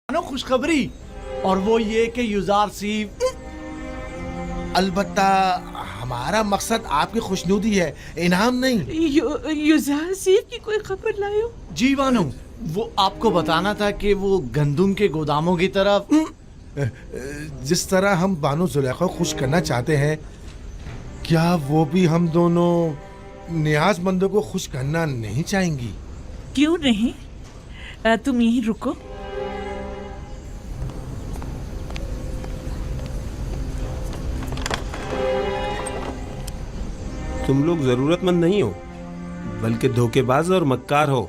No खुशखबरी, और वो ये कि यूजारसीफ। अलबत्ता हमारा मकसद आपकी खुशनुदी है, इनाम नहीं। यूजारसीफ की कोई खबर लाए हो? जी बानो, वो आपको बताना था कि वो गंदुम के गोदामों की तरफ। जिस तरह हम बानो जुलेखा को खुश करना चाहते हैं, क्या वो भी हम दोनों नियाजमंदों को खुश करना नहीं चाहेंगी? क्यों नहीं? तुम यहीं रुको। तुम लोग जरूरतमंद नहीं हो, बल्कि धोखेबाज और मक्कार हो।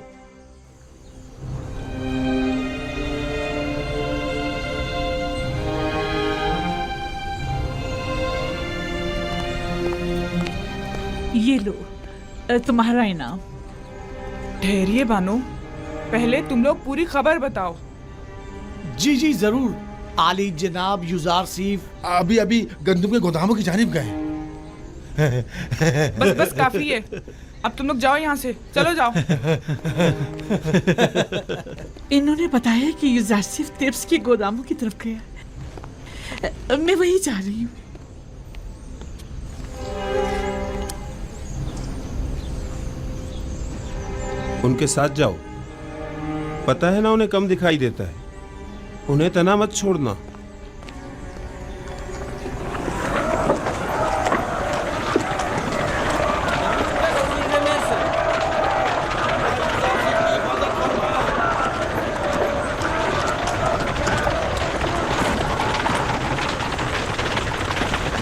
ये लो तुम्हारा इनाम। ठहरिए बानो, पहले तुम लोग पूरी खबर बताओ। जी जी जरूर। आली जनाब यूजारसीफ अभी अभी गंदुम के गोदामों की जानिब गए। बस बस काफी है, अब तुम लोग जाओ यहाँ से, चलो जाओ। इन्होंने बताया कि यूजारसीफ तिब्स के गोदामों की तरफ गया। मैं वही जा रही हूँ। उनके साथ जाओ। पता है ना उन्हें कम दिखाई देता है, उन्हें तना मत छोड़ना।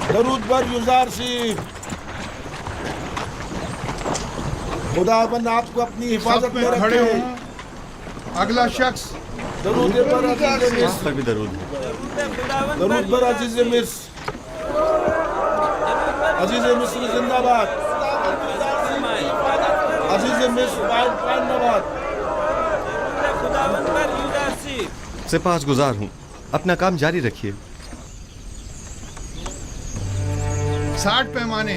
दरूद पर यूजारसीफ। खुदाबंद आपको अपनी हिफाजत में खड़े रखे। हो। अगला शख्स दरूद पर अजीज मिस्र। भी दरूद। दरूद पर अजीज मिस्र। अजीज मिस्र जिंदाबाद। अजीज मिस्र जिंदाबाद। सिपाहगुजार हूँ, अपना काम जारी रखिए। 60 पैमाने।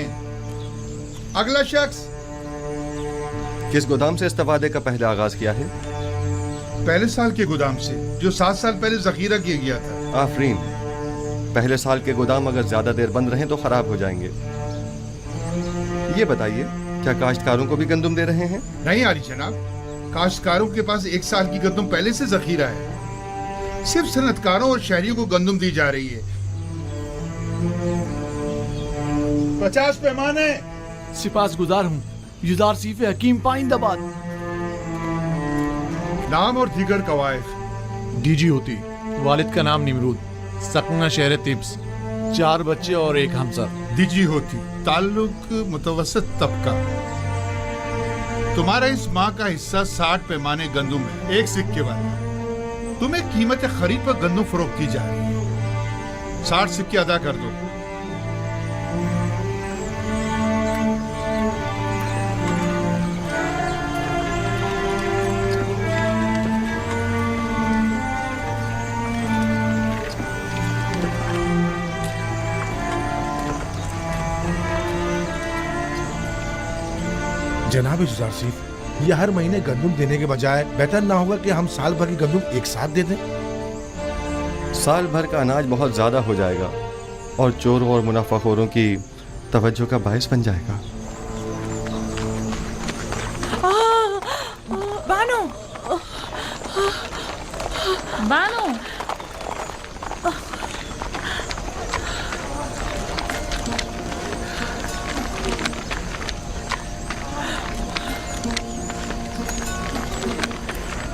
अगला शख्स। किस गोदाम से इस्तेफादे का पहले आगाज किया है? पहले साल के गोदाम से, जो 7 साल पहले जखीरा किया गया था। आफरीन। पहले साल के गोदाम अगर ज्यादा देर बंद रहें तो खराब हो जाएंगे। ये बताइए, क्या काश्तकारों को भी गंदुम दे रहे हैं? नहीं आली जनाब, काश्तकारों के पास 1 साल की गंदुम पहले से जखीरा है। सिर्फ सनतकारों और शहरियों को गंदुम दी जा रही है। 50 पैमाने। सिपासगुजार हूँ, यूजारसीफ हकीम पाइंदाबाद। नाम और दीगर कवायद। डीजी होती, वालिद का नाम निमरूद, सकना शहर तिब्स, 4 बच्चे और 1 हमसर। दीजी होती, ताल्लुक मुतवसत तबका। तुम्हारा इस माह का हिस्सा 60 पैमाने गंदुम है, 1 सिक्के वाला। तुम्हें कीमत खरीद पर गंदुम फरोख्त की जा रही है। 60 सिक्के अदा कर दो। जनाब यूजारसीफ, ये हर महीने गंदुम देने के बजाय बेहतर ना होगा कि हम साल भर की गंदुम एक साथ दे दें? साल भर का अनाज बहुत ज्यादा हो जाएगा और चोरों और मुनाफाखोरों की तवज्जो का बायस बन जाएगा। बानो, बानो,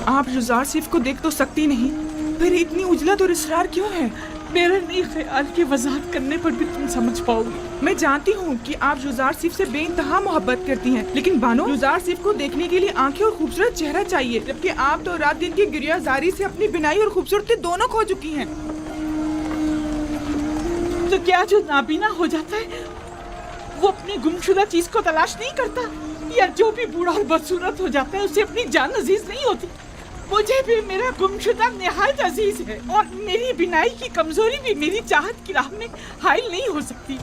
आप यूजारसीफ को देख तो सकती नहीं, फिर इतनी उजलत और इसरार क्यों है? मेरा नहीं ख्याल कि वजाहत करने पर भी तुम समझ पाओगी। मैं जानती हूँ कि आप यूजारसीफ से बेइंतहा मोहब्बत करती हैं, लेकिन बानो, यूजारसीफ को देखने के लिए आंखें और खूबसूरत चेहरा चाहिए, जबकि आप तो रात दिन की गिरियाजारी से अपनी बिनाई और खूबसूरती दोनों खो चुकी हैं। तो क्या जो नाबीना हो जाता है वो अपनी गुमशुदा चीज को तलाश नहीं करता? या जो भी बूढ़ा और बदसूरत हो जाता है उसे अपनी जान अजीज नहीं होती? मुझे भी मेरा गुमशुदा निहायत अजीज है, और मेरी बिनाई की कमजोरी भी मेरी चाहत की राह में हाइल नहीं हो सकती।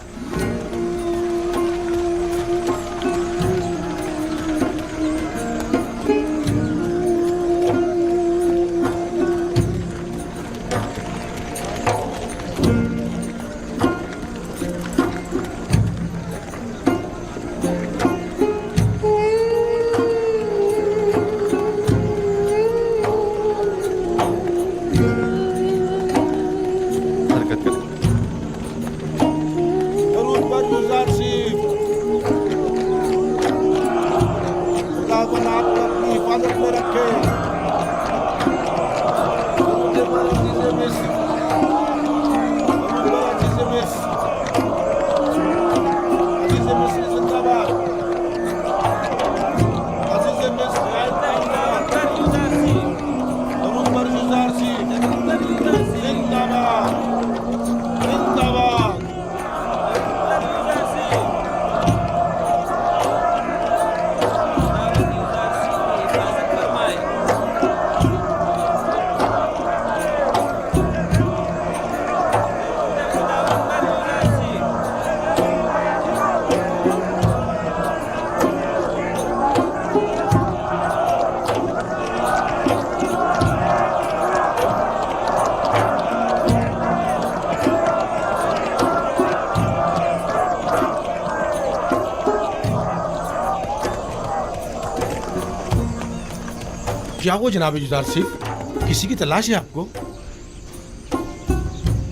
क्या हुआ जनाब जुजार सिर्फ किसी की तलाश है आपको?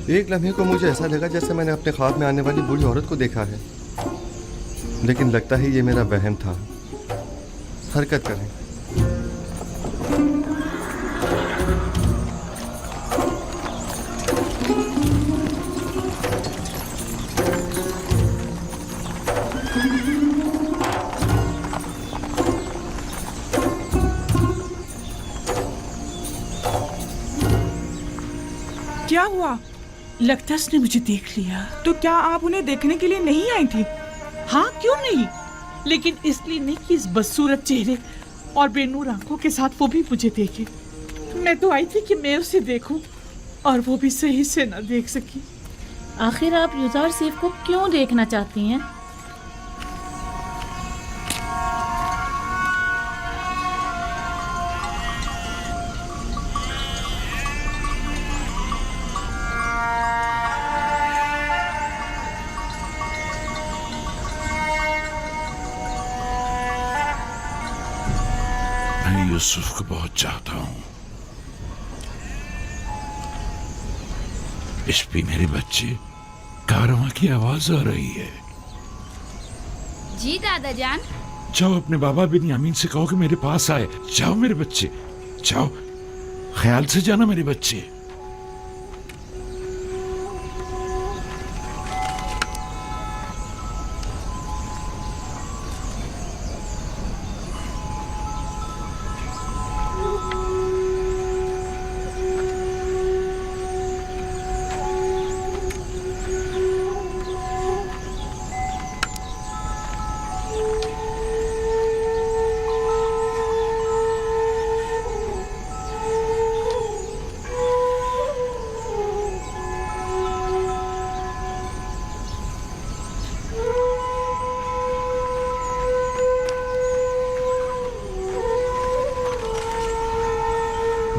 एक लम्हे को मुझे ऐसा लगा जैसे मैंने अपने ख्वाब में आने वाली बूढ़ी औरत को देखा है, लेकिन लगता है ये मेरा वहम था। हरकत करें। क्या हुआ? लगता है उसने मुझे देख लिया। तो क्या आप उन्हें देखने के लिए नहीं आई थी? हाँ, क्यों नहीं, लेकिन इसलिए नहीं कि इस बदसूरत चेहरे और बेनूर आंखों के साथ वो भी मुझे देखे। मैं तो आई थी कि मैं उसे देखूं, और वो भी सही से न देख सकी। आखिर आप युजार सेफ को क्यों देखना चाहती हैं? मैं यूसुफ को बहुत चाहता हूँ। इस पे मेरे बच्चे, कारवां की आवाज आ रही है। जी दादा जान। जाओ अपने बाबा बिन्यामीन से कहो कि मेरे पास आए। जाओ मेरे बच्चे, जाओ, ख्याल से जाना मेरे बच्चे।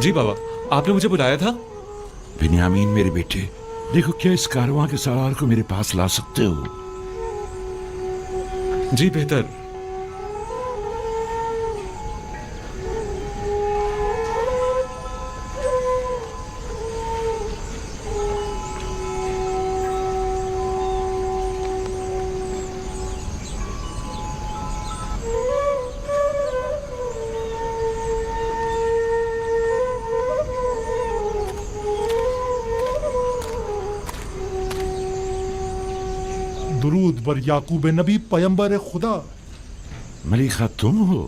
जी बाबा, आपने मुझे बुलाया था? बिन्यामीन मेरे बेटे, देखो क्या इस कारवां के सवार को मेरे पास ला सकते हो? जी बेहतर। दुरूद बर याकूब नबी पैगंबर खुदा। मलिका तुम हो?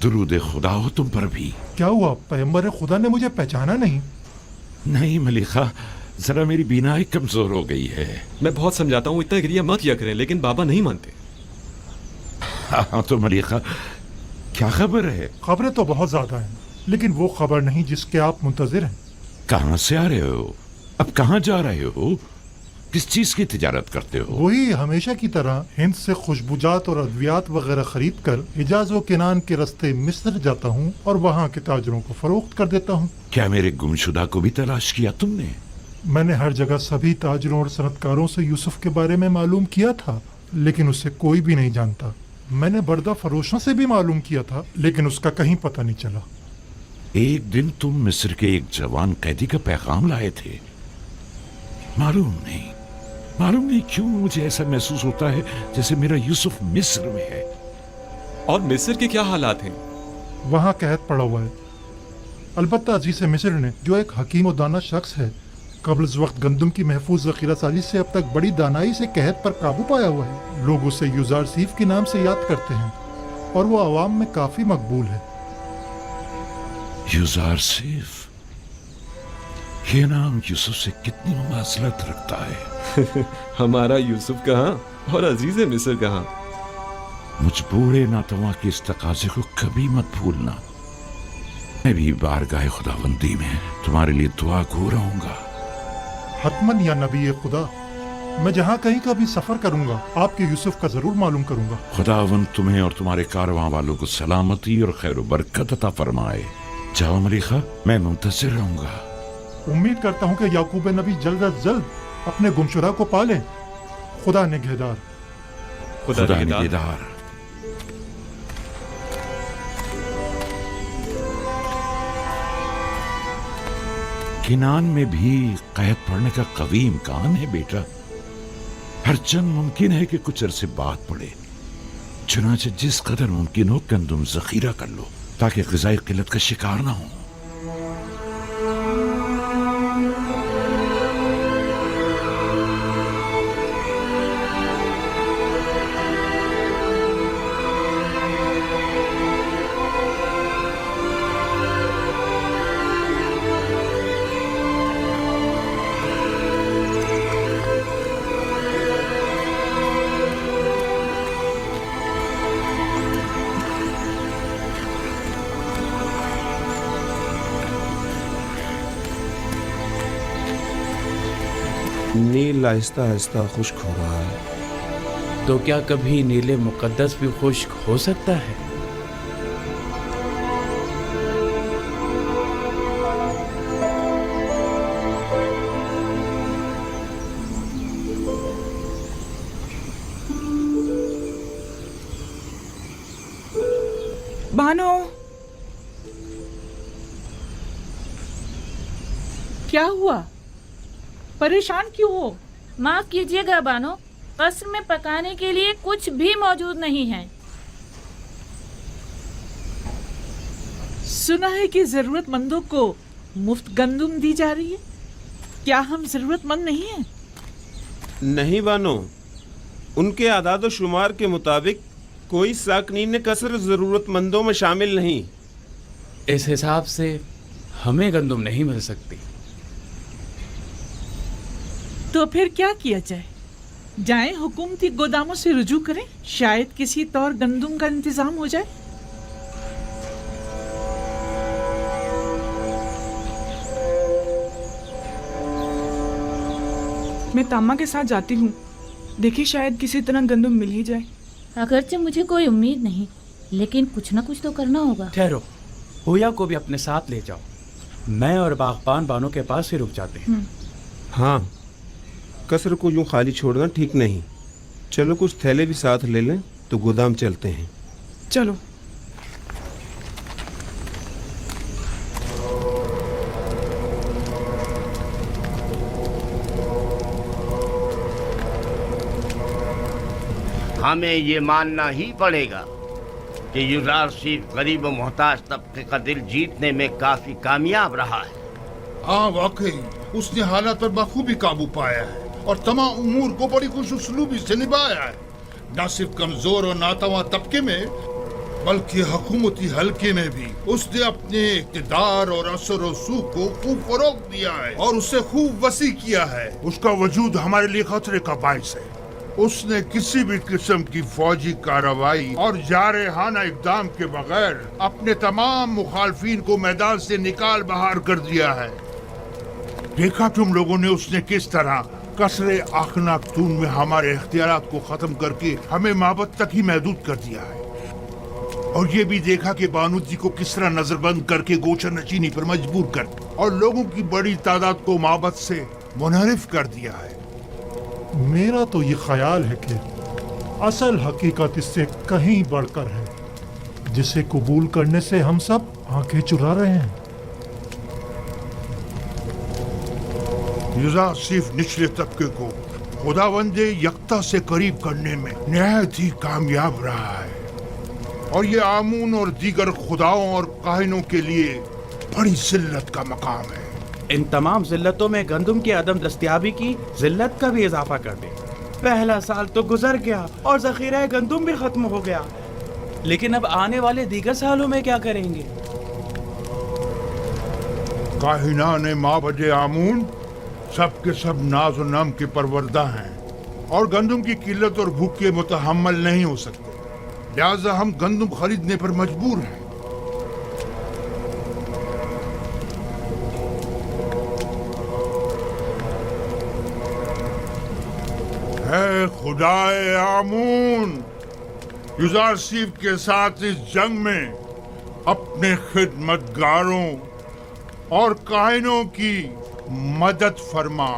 दुरूद खुदा हो तुम पर भी। क्या हुआ, पैगंबर खुदा ने मुझे पहचाना नहीं? नहीं मलिका, जरा मेरी बीनाई कमजोर हो गई है। मैं बहुत समझाता हूँ इतना गिरिया मत किया करें, लेकिन बाबा नहीं मानते। हाँ तो मलिका, क्या खबर है? खबरें तो बहुत ज्यादा हैं, लेकिन वो खबर नहीं जिसके आप मुंतजिर हैं। कहाँ से आ रहे हो? अब कहाँ जा रहे हो? किस चीज की तिजारत करते हो? वही हमेशा की तरह हिंद से खुशबुजात और अद्वियात वगैरह खरीद कर हिजाज व किनान के रास्ते मिस्र जाता हूँ और वहाँ के ताजरों को फरोख्त कर देता हूँ। क्या मेरे गुमशुदा को भी तलाश किया तुमने? मैंने हर जगह सभी ताजरों और सनतकारों से यूसुफ के बारे में मालूम किया था, लेकिन उसे कोई भी नहीं जानता। मैंने बर्दा फरोशों से भी मालूम किया था, लेकिन उसका कहीं पता नहीं चला। एक दिन तुम मिस्र के एक जवान कैदी का पैगाम लाए थे। मालूम नहीं क्यों मुझे ऐसा महसूस होता है जैसे मेरा यूसुफ मिस्र में है। और मिस्र के क्या हालात हैं? वहाँ कहत पड़ा हुआ है। अलबत्ता अजीज मिस्र ने, जो एक हकीम और दाना शख्स है, कब्ल वक्त गंदम की महफूज ज़ख़ीरा साजी से अब तक बड़ी दानाई से कहत पर काबू पाया हुआ है। लोग उसे युजार सीफ के नाम से याद करते हैं और वो आवाम में काफी मकबूल है। युजार सीफ, ये नाम यूसुफ से कितनी मुमासलत रखता है। हमारा यूसुफ कहाँ और अजीज मिस्र कहाँ। मुझ बूढ़े नातवा के इस तकाजे को कभी मत भूलना। मैं भी बारगाह खुदाबंदी में तुम्हारे लिए दुआ गो रहूंगा। हतमन या नबी खुदा, मैं जहाँ कहीं का भी सफर करूंगा आपके यूसुफ का जरूर मालूम करूंगा। खुदावंद तुम्हें और तुम्हारे कारवां वालों को सलामती और खैर बरकत अता फरमाए। जाओ मलिका, मैं मुंतज़िर रहूंगा। उम्मीद करता हूँ कि याकूब नबी जल्द अज जल्द अपने गुमशुदा को पाले। खुदा निगहदार। खुदा निगहदार। किनान में भी कैद पड़ने का कवी इम्कान है बेटा। हरचंद मुमकिन है कि कुछ अरसे बाद पड़े। चुनाचे जिस कदर मुमकिन हो गंदुम जखीरा कर लो ताकि ग़िज़ाई किल्लत का शिकार ना हो। नील आहिस्ता आहिस्ता खुश्क हो रहा है। तो क्या कभी नीले मुकद्दस भी खुश्क हो सकता है? बानो, क्या हुआ? परेशान क्यों हो? माफ कीजिएगा बानो, कस्र में पकाने के लिए कुछ भी मौजूद नहीं है। सुना है कि जरूरतमंदों को मुफ्त गंदुम दी जा रही है। क्या हम जरूरतमंद नहीं हैं? नहीं बानो, उनके आदाद शुमार के मुताबिक कोई साकनीन कसर जरूरतमंदों में शामिल नहीं। इस हिसाब से हमें गंदुम नहीं मिल सकती। तो फिर क्या किया जाए? जाएं हुकूमती गोदामों से रुजू करें, शायद किसी तौर गंदुम का इंतजाम हो जाए। मैं तामा के साथ जाती हूँ। देखिए शायद किसी तरह गंदुम मिल ही जाए। अगरचे मुझे कोई उम्मीद नहीं, लेकिन कुछ ना कुछ तो करना होगा। ठहरो, हुया को भी अपने साथ ले जाओ। मैं और बागबान बानो के पास ही रुक जाते हैं। हाँ, कसर को यूं खाली छोड़ना ठीक नहीं। चलो कुछ थैले भी साथ ले लें तो गोदाम चलते हैं। चलो। हमें ये मानना ही पड़ेगा कि युज़ार सिर्फ गरीब और मोहताज तबके का दिल जीतने में काफी कामयाब रहा है। हाँ वाकई उसने हालात पर बखूबी काबू पाया है और तमाम उमूर को बड़ी खुशउस्लूबी से निभाया है। न सिर्फ कमजोर और नातवा तबके में बल्कि हुकूमती हल्के में भी उसने अपने इक़्तिदार और असर और सूख को खूब फरोग दिया है और उसे खूब वसी किया है। उसका वजूद हमारे लिए खतरे का बाइस है। उसने किसी भी किस्म की फौजी कार्रवाई और जारहाना इक़दाम के बगैर अपने तमाम मुखालफीन को मैदान से निकाल बाहर कर दिया है। देखा तुम लोगों ने उसने किस तरह कसरे आखनातून में हमारे इख्तियारात को खत्म करके हमें माबद तक ही महदूद कर दिया है। और ये भी देखा कि बानू जी को किस तरह नजरबंद करके गोचर नचीनी पर मजबूर कर और लोगों की बड़ी तादाद को माबद से मुनहरिफ कर दिया है। मेरा तो ये ख्याल है कि असल हकीकत इससे कहीं बढ़कर है, जिसे कबूल करने से हम सब आंखें चुरा रहे हैं। युज़ार सिर्फ निचले तबके को खुदावंदे यक्ता से करीब करने में निहायत ही कामयाब रहा है और ये आमून और दीगर खुदाओं और काहिनों के लिए बड़ी जिल्लत का मकाम है। इन तमाम जिल्लतों में गंदुम की अदम दस्तयाबी की जिल्लत का भी इजाफा कर दे। पहला साल तो गुजर गया और जखीरा गंदुम भी खत्म हो गया, लेकिन अब आने वाले दीगर सालों में क्या करेंगे? काहिनान माबद आमून सब के सब नाज और नम के परवरदा हैं और गंदुम की किल्लत और भूख के मुतहम्मल नहीं हो सकते, लिहाजा हम गंदुम खरीदने पर मजबूर हैं। है खुदाए आमून, युज़ार सिफ के साथ इस जंग में अपने खिदमतगारों और काहिनों की मदद फरमा।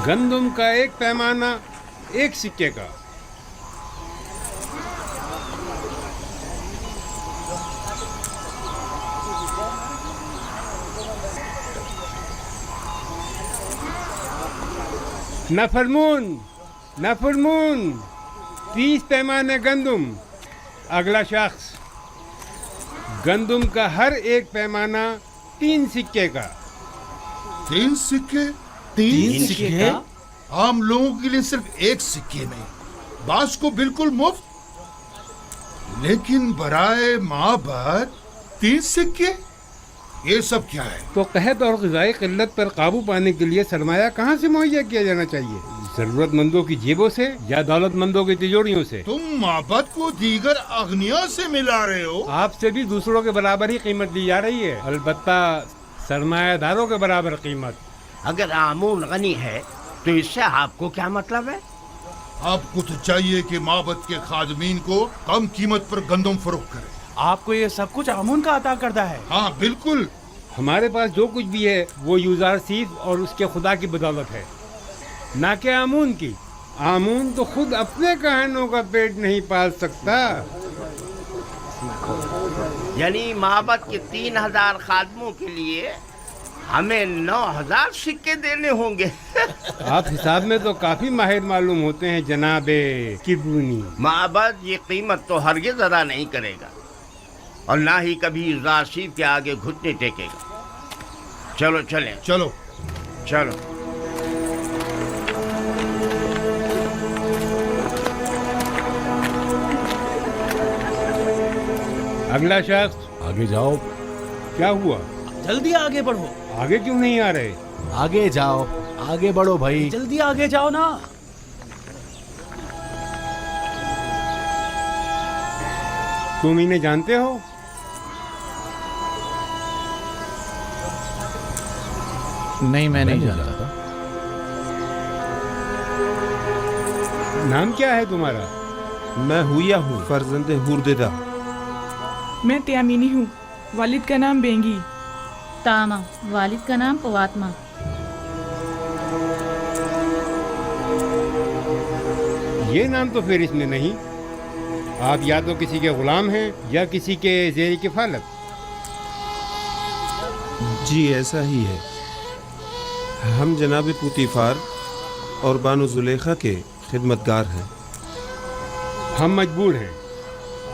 गंदुम का एक पैमाना एक सिक्के का। नफरमून, नफरमून, 30 पैमाने गंदुम। अगला शख्स, गंदुम का हर एक पैमाना 3 सिक्के का। 3 सिक्के? 3 सिक्के? आम लोगों के लिए सिर्फ 1 सिक्के में, बास को बिल्कुल मुफ्त। लेकिन बराए माबद 3 सिक्के, ये सब क्या है? तो कहत और ग़िज़ाई क़िल्लत पर काबू पाने के लिए सरमाया कहाँ से मुहैया किया जाना चाहिए? जरूरतमंदों की जेबों से या दौलतमंदों की तिजोरियों से? तुम माबद को दीगर अग्निया से मिला रहे हो। आपसे भी दूसरों के बराबर ही कीमत ली जा रही है, अलबत्ता सरमायादारों के बराबर कीमत। अगर आमून गनी है तो इससे आपको क्या मतलब है? आपको तो चाहिए कि माबद के खादमीन को कम कीमत पर गंदम फरोख्त करें। आपको ये सब कुछ आमून का अता करता है? हाँ बिल्कुल। हमारे पास जो कुछ भी है वो यूज़ार सीफ और उसके खुदा की बदौलत है, ना कि आमून की। आमून तो खुद अपने कहनों का पेट नहीं पाल सकता। यानी माबद के 3000 खादमों के लिए हमें 9000 सिक्के देने होंगे। आप हिसाब में तो काफी माहिर मालूम होते हैं जनाबे किरबूनी। माबद ये कीमत तो हरगिज़ अदा नहीं करेगा और ना ही कभी राशिद के आगे घुटने टेकेगा। चलो चलें। चलो चलो। अगला शख्स, आगे जाओ। क्या हुआ? जल्दी आगे बढ़ो। आगे क्यों नहीं आ रहे? आगे जाओ, आगे बढ़ो भाई। जल्दी आगे जाओ ना। तुम इन्हें जानते हो? नहीं, मैं नहीं जानता। नाम क्या है तुम्हारा? मैं हुया हूँ, फर्जंदे हुरदिदा। मैं त्यामिनी हूँ, वालिद का नाम बेंगी। तामा, वालिद का नाम पवात्मा। ये नाम तो फिर इसमें नहीं। आप या तो किसी के गुलाम हैं या किसी के ज़ेर किफालत। जी ऐसा ही है। हम जनाब पुतीफार और बानो जुलेखा के खिदमतगार हैं। हम मजबूर हैं।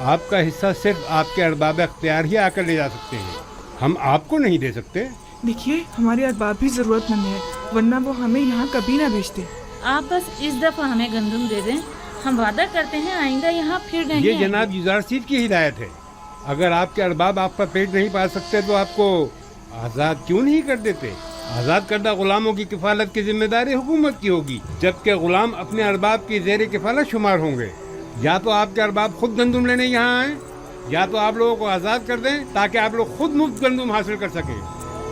आपका हिस्सा सिर्फ आपके अरबाब अख्तियार ही आकर ले जा सकते हैं, हम आपको नहीं दे सकते। देखिए, हमारे अरबाब भी जरूरतमंद है, वरना वो हमें यहाँ कभी ना भेजते। आप बस इस दफा हमें गंदम दे दें, हम वादा करते हैं आइंदा यहाँ फिर नहीं ये आएंगे। जनाब यूज़ारसीफ की हिदायत है। अगर आपके अरबाब आपका पेट नहीं पाल सकते तो आपको आज़ाद क्यों नहीं कर देते? आज़ाद करदा गुलामों की किफालत की जिम्मेदारी हुकूमत की होगी, जबकि गुलाम अपने अरबाब की ज़ेर किफालत शुमार होंगे। या तो आपके अरबाब खुद गंदम लेने यहाँ आए, या तो आप लोगों को आज़ाद कर दें ताकि आप लोग खुद मुफ्त गंदम हासिल कर सकें।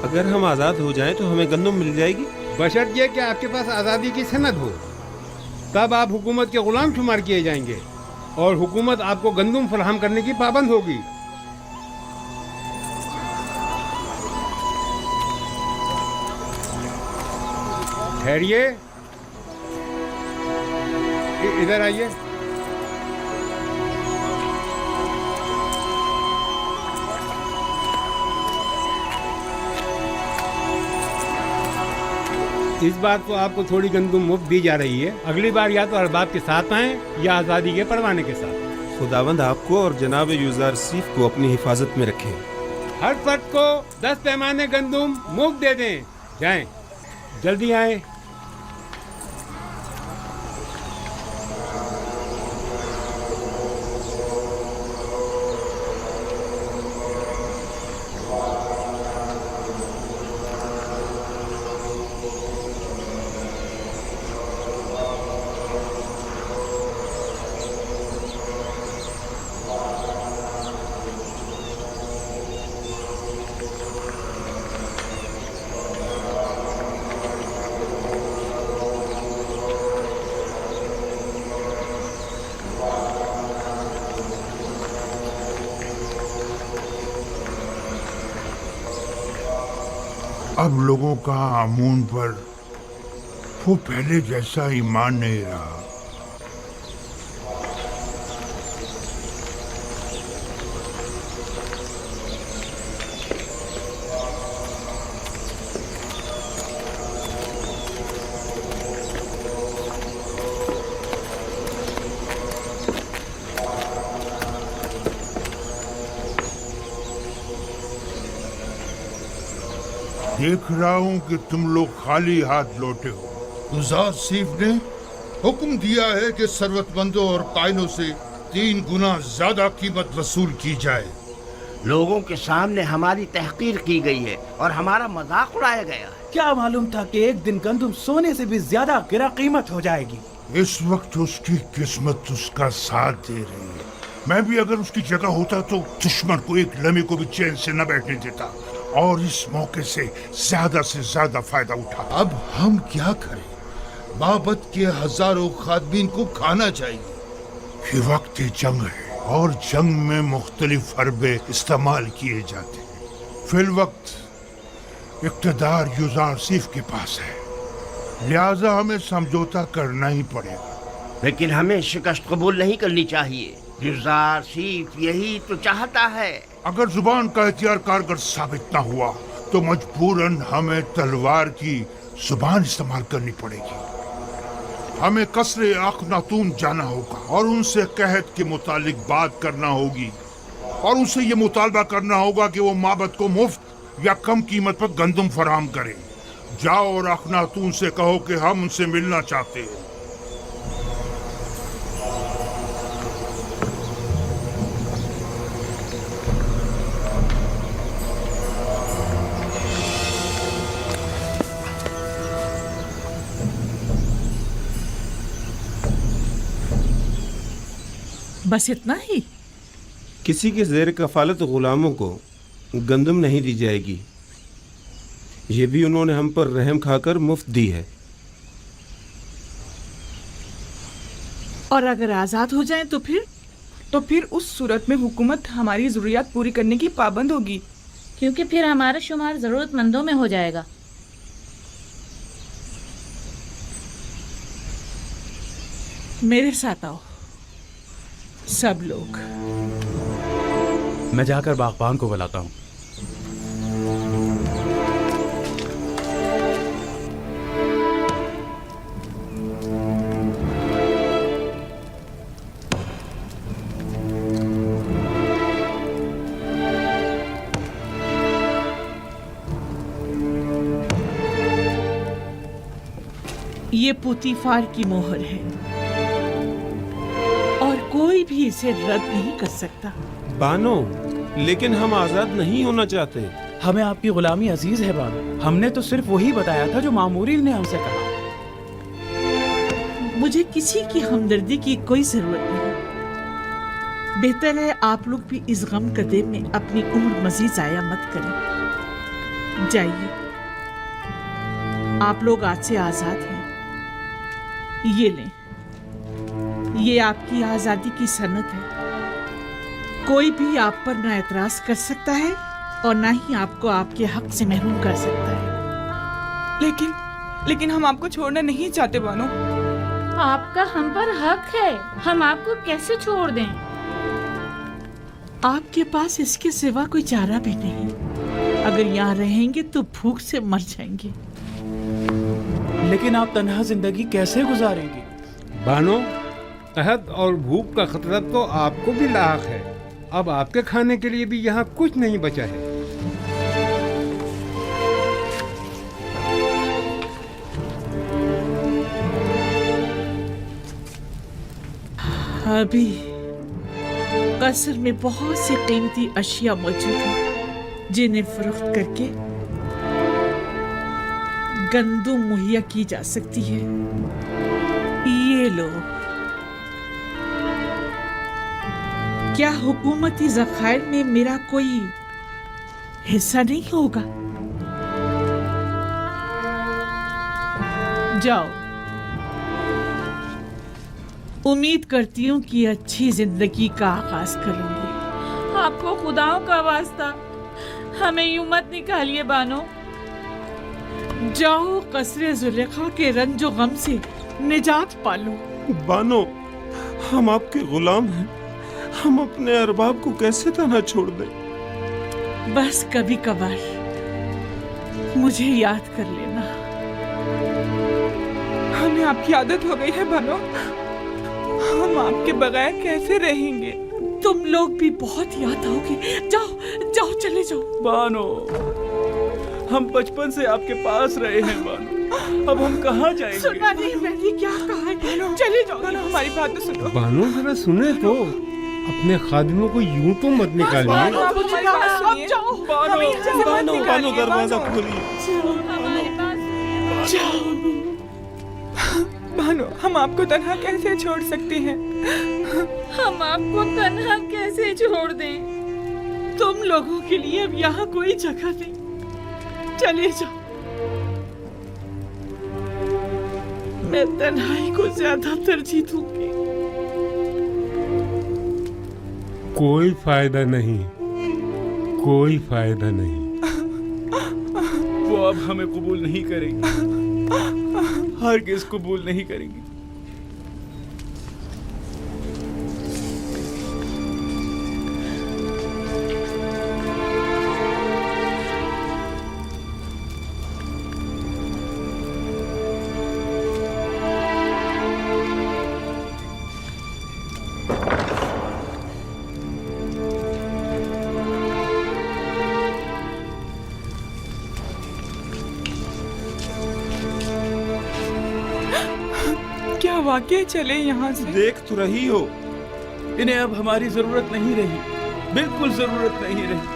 अगर हम आज़ाद हो जाएं तो हमें गंदम मिल जाएगी, बशर्त ये कि आपके पास आज़ादी की सनद हो। तब आप हुकूमत के गुलाम शुमार किए जाएंगे और हुकूमत आपको गंदम फराहम करने की पाबंद होगी। ठहरिए, इधर आइए। इस बार तो आपको थोड़ी गंदम मुफ्त दी जा रही है। अगली बार या तो अरबाब के साथ आएं या आज़ादी के परवाने के साथ। खुदावंद आपको और जनाब यूज़ारसीफ को अपनी हिफाजत में रखें। हर फर्द को 10 पैमाने गंदम मुफ्त दे दें। जाएं, जल्दी आएं। अब लोगों का आमून पर वो पहले जैसा ईमान नहीं रहा। देख रहा हूं कि तुम लोग खाली हाथ लौटे हो। गुजार सीफ ने हुक्म दिया है कि जरूरतमंदों और कायनों से 3 गुना ज्यादा कीमत वसूल की जाए। लोगों के सामने हमारी तहकीर की गई है और हमारा मजाक उड़ाया गया है। क्या मालूम था कि एक दिन गंदम सोने से भी ज्यादा गिरा कीमत हो जाएगी। इस वक्त उसकी किस्मत उसका साथ दे रही है। मैं भी अगर उसकी जगह होता तो दुश्मन को एक लम्हे को भी चैन से न बैठने देता और इस मौके से ज्यादा फायदा उठा। अब हम क्या करें? बाबत के हजारों खादमीन को खाना चाहिए। ये वक्त जंग है और जंग में मुख्तलिफ हरबे इस्तेमाल किए जाते हैं। फिल वक्त इक़्तिदार युज़ार सीफ के पास है, लिहाजा हमें समझौता करना ही पड़ेगा। लेकिन हमें शिकस्त कबूल नहीं करनी चाहिए। युज़ार सीफ यही तो चाहता है। अगर जुबान का इख्तियार कारगर साबित न हुआ तो मजबूरन हमें तलवार की जुबान इस्तेमाल करनी पड़ेगी। हमें कसरे अखनातून जाना होगा और उनसे कहत के मुतालिक बात करना होगी और उनसे ये मुतालबा करना होगा कि वो माबद को मुफ्त या कम कीमत पर गंदम फराहम करें। जाओ और अखनातून से कहो कि हम उनसे मिलना चाहते हैं। बस इतना ही? किसी के ज़ेर कफालत गुलामों को गंदम नहीं दी जाएगी। ये भी उन्होंने हम पर रहम खाकर मुफ्त दी है। और अगर आजाद हो जाएं तो फिर? तो फिर उस सूरत में हुकूमत हमारी जरूरियात पूरी करने की पाबंद होगी, क्योंकि फिर हमारा शुमार जरूरतमंदों में हो जाएगा। मेरे साथ आओ सब लोग। मैं जाकर बागबान को बुलाता हूँ। ये पुतीफार की मोहर है और कोई भी इसे रद्द नहीं कर सकता। बानो, लेकिन हम आजाद नहीं होना चाहते। हमें आपकी गुलामी अजीज है बानो। हमने तो सिर्फ वही बताया था जो मामूरी ने हमसे कहा। मुझे किसी की हमदर्दी की कोई जरूरत नहीं। बेहतर है आप लोग भी इस गम कदे में अपनी उम्र मजीद जाया मत करें। जाइए, आप लोग आज से आजाद हैं। ये लें, ये आपकी आजादी की सनद है। कोई भी आप पर ना एतराज कर सकता है और ना ही आपको आपके हक से महरूम कर सकता है। लेकिन हम आपको छोड़ना नहीं चाहते बानो। आपका हम पर हक है, हम आपको कैसे छोड़ दें? आपके पास इसके सिवा कोई चारा भी नहीं। अगर यहाँ रहेंगे तो भूख से मर जाएंगे। लेकिन आप तन्हा जिंदगी कैसे गुजारेंगे? बानो, कहत और भूख का खतरा तो आपको भी लाक है। अब आपके खाने के लिए भी यहाँ कुछ नहीं बचा है। अभी कसर में बहुत सी कीमती अशिया मौजूद हैं जिन्हें फरोख्त करके गंदम मुहैया की जा सकती है। ये लो। क्या हुकूमती ज़खायर में मेरा कोई हिस्सा नहीं होगा? जाओ। उम्मीद करती हूँ कि अच्छी जिंदगी का आगाज करूंगी। आपको खुदाओं का वास्ता हमें यूं मत निकालिए बानो। जाओ कसरे जुलेखा के रंजो गम से निजात पालो। बानो, हम आपके गुलाम हैं, हम अपने अरबाब को कैसे तन्हा छोड़ दें? बस कभी कभार मुझे याद कर लेना। हमें आपकी आदत हो गई है बानो, हम आपके बगैर कैसे रहेंगे? तुम लोग भी बहुत याद आओगे। जाओ जाओ चले जाओ। बानो, हम बचपन से आपके पास रहे हैं बानो, अब हम कहाँ जाएंगे? सुना नहीं मैंने क्या कहा है? चले जाओ। बानो हमारी बात तो सुनो। बानो जरा सुने तो, अपने खादिमों को यूं तो मत निकालिए। बानो आप हमारी बात सुनिए। बानो, बानो दरवाजा खोलिए। बानो, हम आपको तन्हा कैसे छोड़ सकते हैं? हम आपको तन्हा कैसे छोड़ दें? तुम लोगों के लिए अब यहाँ कोई जगह नहीं, चले जाओ। मैं तन्हाई को ज्यादा तरजीह दूंगी। कोई फायदा नहीं, कोई फायदा नहीं। वो अब हमें कबूल नहीं करेंगी, हरगिज़ कबूल नहीं करेंगी। क्या वाकई चले यहाँ से? देख तो रही हो, इन्हें अब हमारी जरूरत नहीं रही, बिल्कुल जरूरत नहीं रही।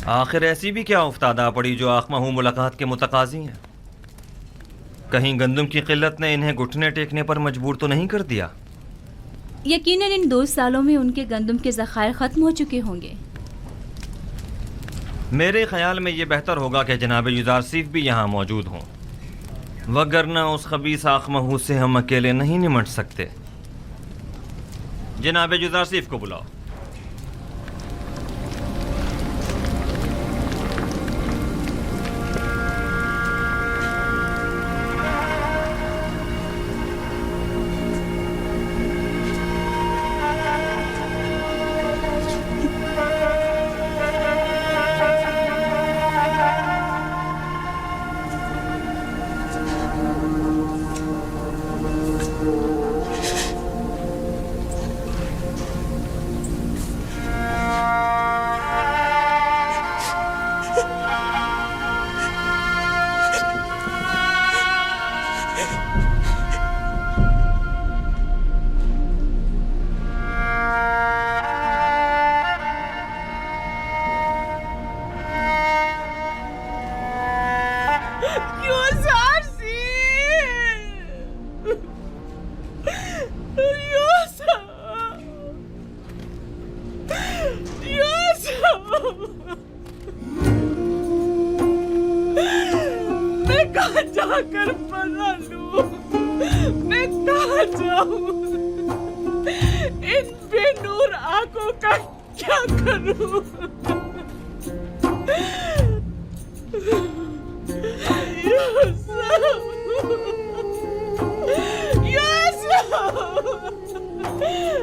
आखिर ऐसी भी क्या उफ्तादा पड़ी जो आखमाहू मुलाकात के मुतकाजी हैं? कहीं गंदम की किल्लत ने इन्हें घुटने टेकने पर मजबूर तो नहीं कर दिया? यकीनन इन 2 सालों में उनके गंदम के ज़खायर ख़त्म हो चुके होंगे। मेरे ख्याल में ये बेहतर होगा कि जनाब युजारसीफ भी यहाँ मौजूद हों, वगरना उस खबीस आखमाहू से हम अकेले नहीं निमट सकते। जनाब युजारसीफ को बुलाओ। जाकर बना लूं, मैं कहाँ जाऊं? इन बेनूर आंखों का क्या करूं?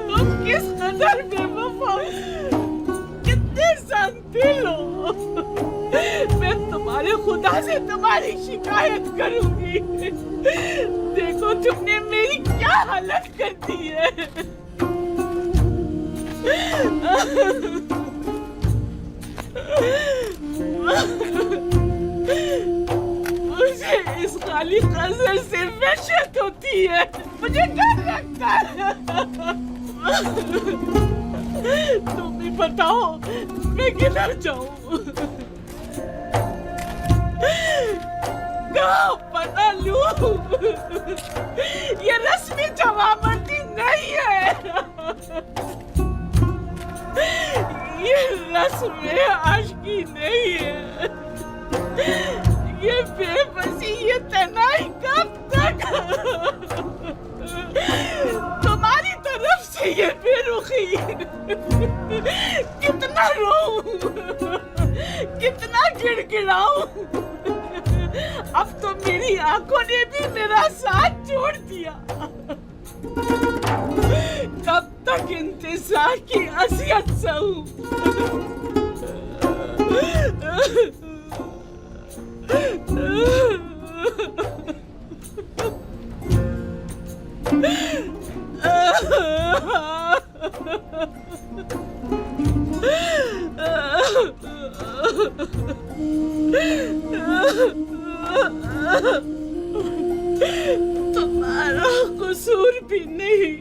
तुम किस कदर बेवफा, कितने संगदिल हो। मैं तुम्हारे खुदा से तुम्हारी शिकायत करूंगी। देखो तुमने मेरी क्या हालत कर दी है। मुझे इस खाली कजर से वहशत होती है, मुझे डर लगता है। तुम भी बताओ मैं किधर जाऊं, कहाँ पता लूं? ये रस्मी जवाबंदी नहीं है, ये रस्म आशिकी नहीं है, ये बेबसी, ये तनाई कब तक? तुम्हारी तरफ से ये बेरुखी, कितना रोऊं, कितना गिड़गिड़ाऊं। अब तो मेरी आंखों ने भी मेरा साथ छोड़ दिया। कब तक इंतजार की असियत सहूं? तुम्हारा कसूर भी नहीं।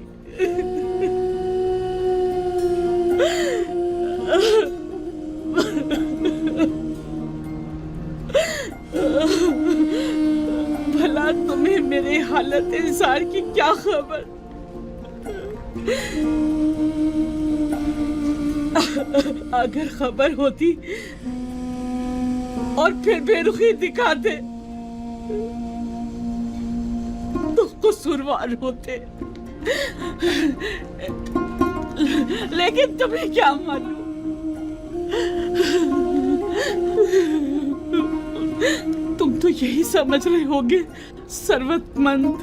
भला तुम्हें मेरे हालत इंसान की क्या खबर? अगर खबर होती और फिर बेरुखी दिखाते तो कसूरवार होते, लेकिन तुम्हें क्या मालूम, तुम तो यही समझ रहे होगे सरवतमंद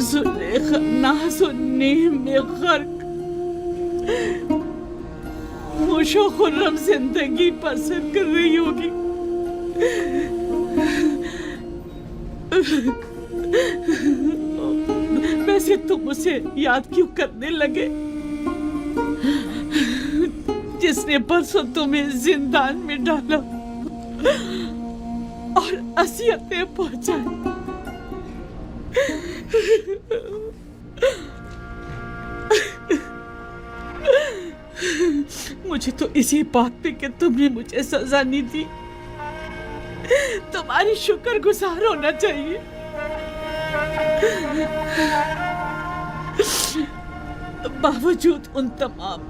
जुलेखा नाज़ो नेम में गर्क खुशो खुर्रम जिंदगी पसंद कर रही होगी। वैसे तुम उसे याद क्यों करने लगे जिसने परसों तुम्हें जिंदान में डाला और असियतें पहुंचाई? मुझे तो इसी बात पे कि तुमने मुझे सजा नहीं दी तुम्हारी शुक्रगुजार होना चाहिए। बावजूद उन तमाम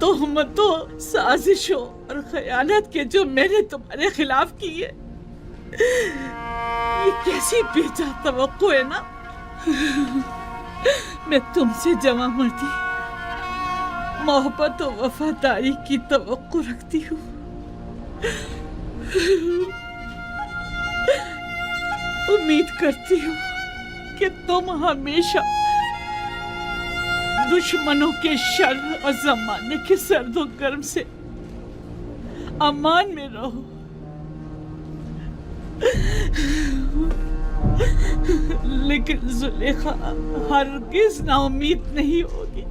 तोहमतों, साजिशों और खयानत के जो मैंने तुम्हारे खिलाफ की है, ये कैसी बेजा तवक्को है ना। मैं तुमसे जमा मर्दी, मोहब्बत और वफादारी की तवक्को रखती हूँ। उम्मीद करती हूँ कि तुम हमेशा दुश्मनों के शर और जमाने के सर्दो गर्म से अमान में रहो। लेकिन जुलेखा हरगिज नाउम्मीद नहीं होगी।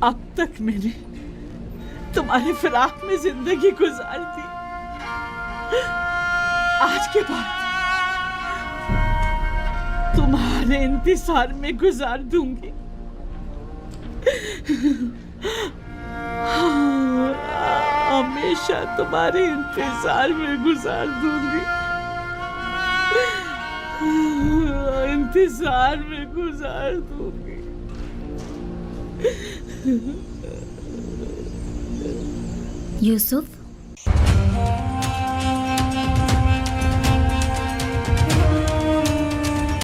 अब तक मैंने तुम्हारे फिराक में जिंदगी गुजार दी, आज के बाद तुम्हारे इंतजार में गुजार दूंगी। हमेशा तुम्हारे इंतजार में गुजार दूंगी, इंतजार में गुजार दूंगी। यूसुफ,